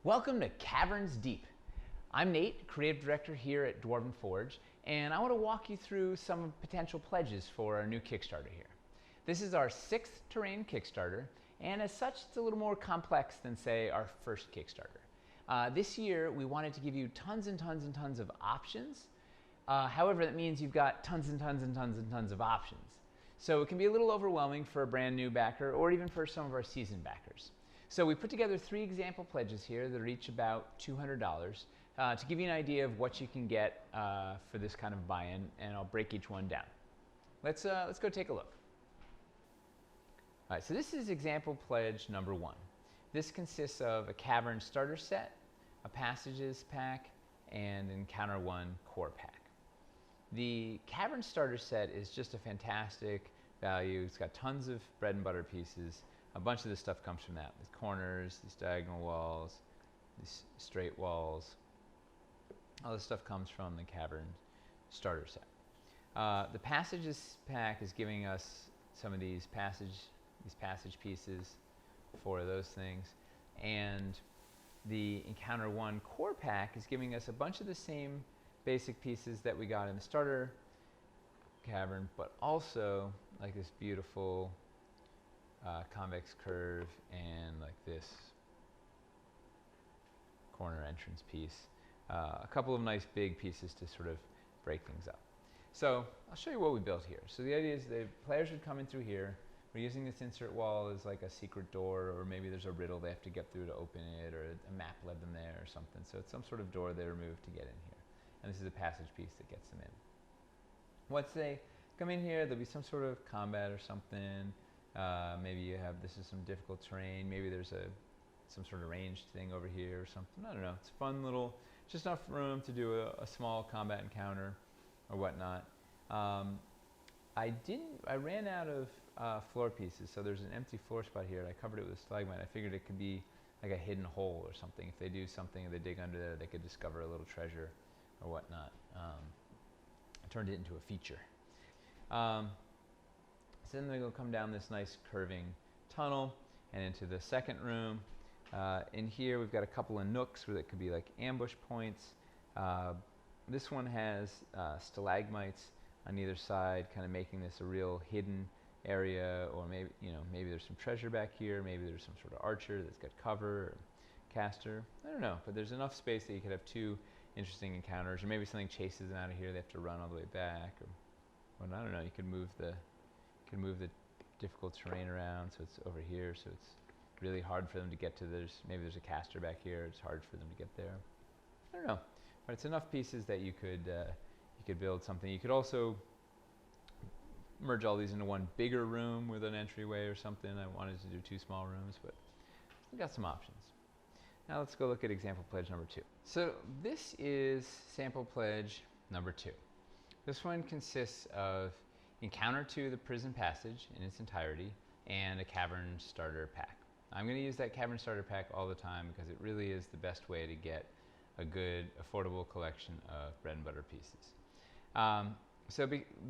Welcome to Caverns Deep. I'm Nate, creative director here at Dwarven Forge, and I want to walk you through some potential pledges for our new Kickstarter here. This is our 6th terrain Kickstarter, and as such, it's a little more complex than, say, our first Kickstarter. This year, we wanted to give you tons and tons and tons of options. However, that means you've got tons and tons and tons and tons of options. So it can be a little overwhelming for a brand new backer or even for some of our seasoned backers. So we put together 3 example pledges here that are each about $200 to give you an idea of what you can get for this kind of buy-in, and I'll break each one down. Let's go take a look. All right, so this is example pledge number 1. This consists of a Cavern starter set, a Passages pack, and Encounter 1 core pack. The Cavern starter set is just a fantastic value. It's got tons of bread and butter pieces. A bunch of this stuff comes from that. These corners, these diagonal walls, these straight walls. All this stuff comes from the Cavern starter set. The Passages pack is giving us some of these passage pieces for those things. And the Encounter 1 core pack is giving us a bunch of the same basic pieces that we got in the starter cavern, but also like this beautiful convex curve and like this corner entrance piece. A couple of nice big pieces to sort of break things up. So I'll show you what we built here. So the idea is the players would come in through here. We're using this insert wall as like a secret door, or maybe there's a riddle they have to get through to open it, or a map led them there or something. So it's some sort of door they remove to get in here. And this is a passage piece that gets them in. Once they come in here, there'll be some sort of combat or something. Maybe you have, this is some difficult terrain. Maybe there's some sort of ranged thing over here or something. I don't know. It's a fun little, just enough room to do a small combat encounter or whatnot. I ran out of floor pieces, so there's an empty floor spot here. And I covered it with a stalagmite. I figured it could be like a hidden hole or something. If they do something and they dig under there, they could discover a little treasure or whatnot. I turned it into a feature. So then they're going to come down this nice curving tunnel and into the second room. In here we've got a couple of nooks where it could be like ambush points. This one has stalagmites on either side, kind of making this a real hidden area, or maybe, maybe there's some treasure back here, maybe there's some sort of archer that's got cover, or caster, I don't know, but there's enough space that you could have 2 interesting encounters, or maybe something chases them out of here, they have to run all the way back, or well, I don't know, you could move the difficult terrain around so it's over here, so it's really hard for them to get to. Maybe there's a caster back here, it's hard for them to get there. I don't know, but it's enough pieces that you could build something. You could also merge all these into one bigger room with an entryway or something. I wanted to do 2 small rooms, but we've got some options. Now let's go look at example pledge number 2. So this is sample pledge number 2. This one consists of Encounter 2, the Prison Passage in its entirety, and a Cavern starter pack. I'm going to use that Cavern starter pack all the time because it really is the best way to get a good, affordable collection of bread and butter pieces.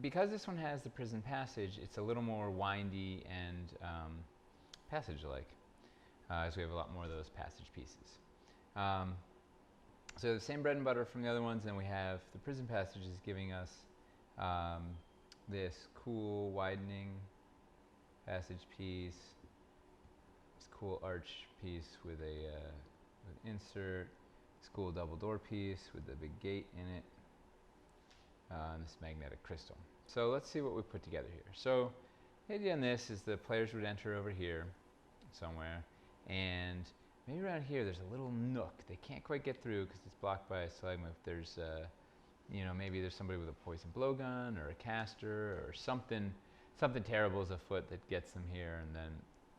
Because this one has the Prison Passage, it's a little more windy and passage-like, as we have a lot more of those passage pieces. So the same bread and butter from the other ones, and we have the Prison Passage is giving us this cool widening passage piece, this cool arch piece with an insert, this cool double door piece with the big gate in it, and this magnetic crystal. So let's see what we put together here. So the idea on this is the players would enter over here somewhere, and maybe around here there's a little nook they can't quite get through because it's blocked by a stalagmite. There's maybe there's somebody with a poison blowgun or a caster or something terrible is afoot that gets them here, and then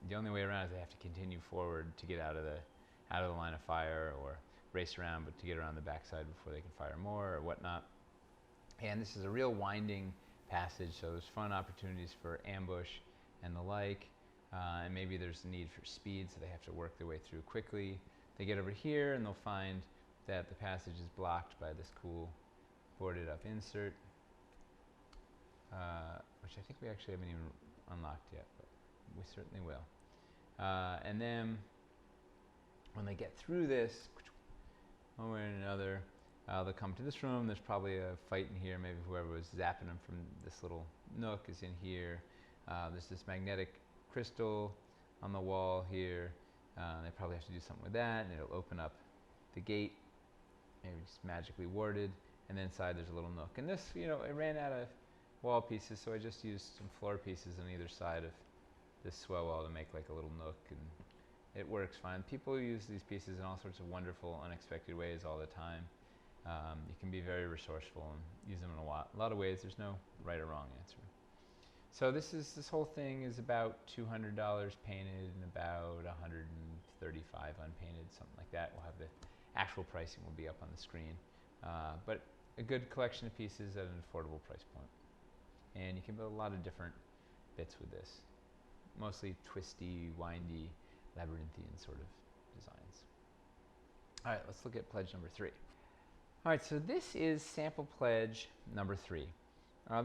the only way around is they have to continue forward to get out of the line of fire, or race around but to get around the backside before they can fire more or whatnot. And this is a real winding passage, so there's fun opportunities for ambush and the like, and maybe there's a need for speed, so they have to work their way through quickly. They get over here and they'll find that the passage is blocked by this cool boarded up insert, which I think we actually haven't even unlocked yet, but we certainly will. And then when they get through this, one way or another, they'll come to this room. There's probably a fight in here. Maybe whoever was zapping them from this little nook is in here. There's this magnetic crystal on the wall here. They probably have to do something with that, and it'll open up the gate, maybe just magically warded. And then inside there's a little nook. And this, you know, I ran out of wall pieces, so I just used some floor pieces on either side of this swell wall to make like a little nook, and it works fine. People use these pieces in all sorts of wonderful, unexpected ways all the time. You can be very resourceful and use them in a lot of ways. There's no right or wrong answer. So this whole thing is about $200 painted and about $135 unpainted, something like that. We'll have the actual pricing will be up on the screen. But a good collection of pieces at an affordable price point. And you can build a lot of different bits with this. Mostly twisty, windy, labyrinthian sort of designs. All right, let's look at pledge number 3. All right, so this is sample pledge number 3.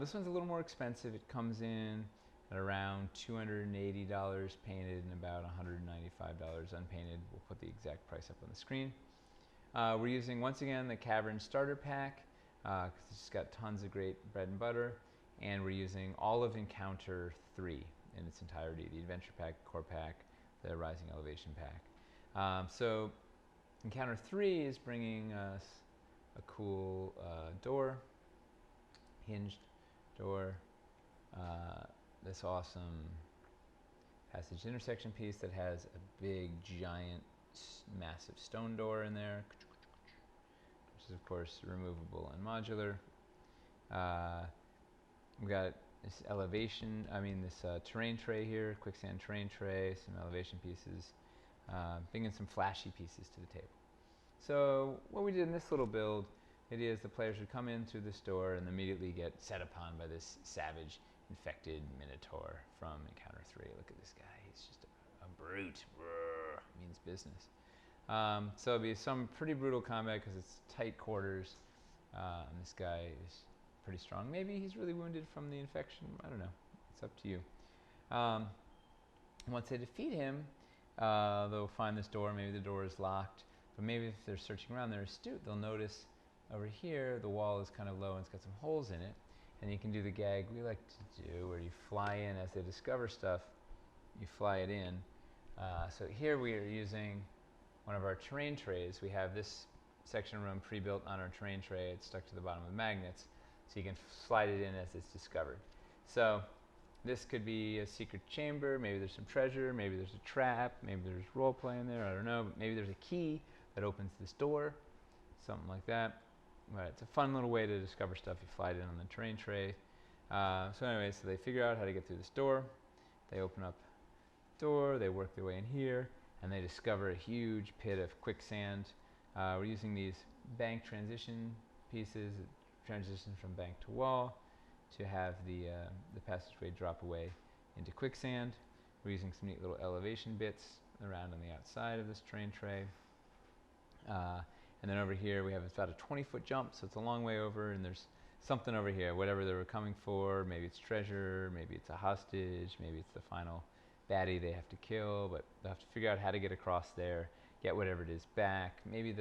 This one's a little more expensive. It comes in at around $280 painted and about $195 unpainted. We'll put the exact price up on the screen. We're using, once again, the Caverns starter pack because it's just got tons of great bread and butter. And we're using all of Encounter 3 in its entirety, the Adventure Pack, Core Pack, the Rising Elevation Pack. So Encounter 3 is bringing us a cool door, hinged door, this awesome passage intersection piece that has a big, giant, massive stone door in there, which is of course removable and modular. We've got this terrain tray here, quicksand terrain tray, some elevation pieces, bringing some flashy pieces to the table. So what we did in this little build, the idea is the players would come in through this door and immediately get set upon by this savage, infected minotaur from Encounter 3. Look at this guy, he's just a brute, means business. So it'll be some pretty brutal combat because it's tight quarters, and this guy is pretty strong. Maybe he's really wounded from the infection. I don't know. It's up to you. Once they defeat him, they'll find this door. Maybe the door is locked. But maybe if they're searching around, they're astute. They'll notice over here the wall is kind of low and it's got some holes in it. And you can do the gag we like to do where you fly in as they discover stuff. You fly it in. So here we are using one of our terrain trays. We have this section of room pre-built on our terrain tray. It's stuck to the bottom with magnets. So you can slide it in as it's discovered. So this could be a secret chamber. Maybe there's some treasure. Maybe there's a trap. Maybe there's role play in there. I don't know. But maybe there's a key that opens this door. Something like that. But it's a fun little way to discover stuff. You fly it in on the terrain tray. So anyway, so they figure out how to get through this door. They open up the door. They work their way in here. And they discover a huge pit of quicksand. We're using these bank transition pieces. Transition from bank to wall to have the passageway drop away into quicksand. We're using some neat little elevation bits around on the outside of this terrain tray. And then over here we have about a 20-foot jump, so it's a long way over, and there's something over here, whatever they were coming for. Maybe it's treasure, maybe it's a hostage, maybe it's the final baddie they have to kill, but they'll have to figure out how to get across there, get whatever it is back. Maybe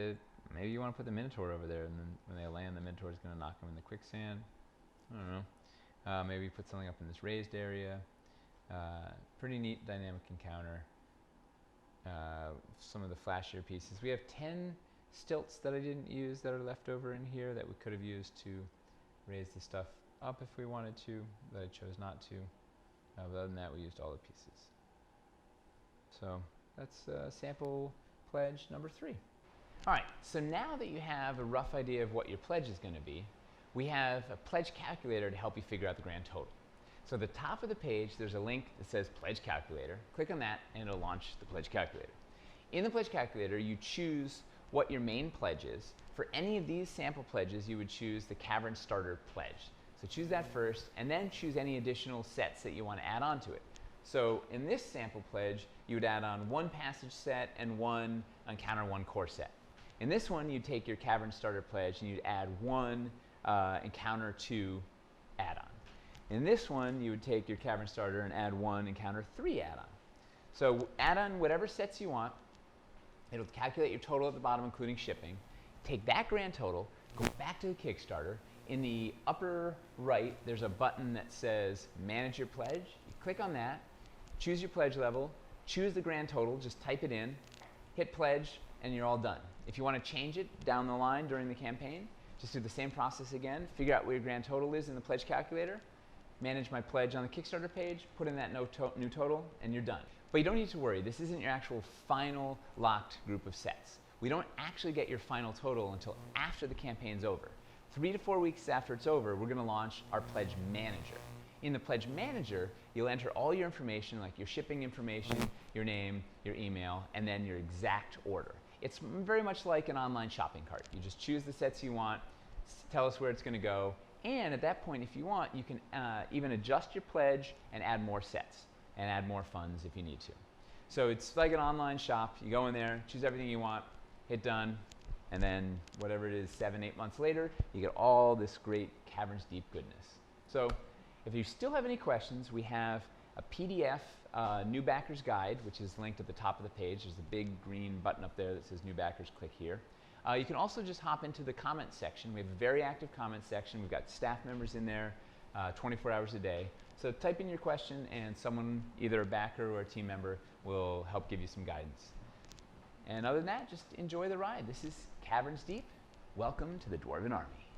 you want to put the Minotaur over there, and then when they land, the Minotaur is going to knock them in the quicksand. I don't know. Maybe put something up in this raised area. Pretty neat dynamic encounter. Some of the flashier pieces. We have 10 stilts that I didn't use that are left over in here that we could have used to raise the stuff up if we wanted to, but I chose not to. But other than that, we used all the pieces. So that's sample pledge number 3. All right, so now that you have a rough idea of what your pledge is going to be, we have a pledge calculator to help you figure out the grand total. So at the top of the page, there's a link that says Pledge Calculator. Click on that, and it'll launch the Pledge Calculator. In the Pledge Calculator, you choose what your main pledge is. For any of these sample pledges, you would choose the Caverns Starter Pledge. So choose that first, and then choose any additional sets that you want to add on to it. So in this sample pledge, you would add on 1 passage set and 1 Encounter 1 core set. In this one, you'd take your Caverns Starter Pledge and you'd add 1 Encounter 2 add-on. In this one, you would take your Caverns Starter and add 1 Encounter 3 add-on. So add on whatever sets you want, It'll calculate your total at the bottom, including shipping. Take that grand total, go back to the Kickstarter. In the upper right, there's a button that says Manage Your Pledge. You click on that, choose your pledge level, choose the grand total, just type it in, hit pledge, and you're all done. If you want to change it down the line during the campaign, just do the same process again, figure out where your grand total is in the pledge calculator, manage my pledge on the Kickstarter page, put in that new total, and you're done. But you don't need to worry, this isn't your actual final locked group of sets. We don't actually get your final total until after the campaign's over. 3 to 4 weeks after it's over, we're going to launch our Pledge Manager. In the Pledge Manager, you'll enter all your information, like your shipping information, your name, your email, and then your exact order. It's very much like an online shopping cart. You just choose the sets you want, tell us where it's going to go, and at that point, if you want, you can even adjust your pledge and add more sets and add more funds if you need to. So it's like an online shop. You go in there, choose everything you want, hit done, and then whatever it is, 7, 8 months later, you get all this great Caverns Deep goodness. So if you still have any questions, we have a PDF New Backers Guide, which is linked at the top of the page. There's a big green button up there that says New Backers, click here. You can also just hop into the comment section. We have a very active comment section. We've got staff members in there 24 hours a day. So type in your question and someone, either a backer or a team member, will help give you some guidance. And other than that, just enjoy the ride. This is Caverns Deep. Welcome to the Dwarven Army.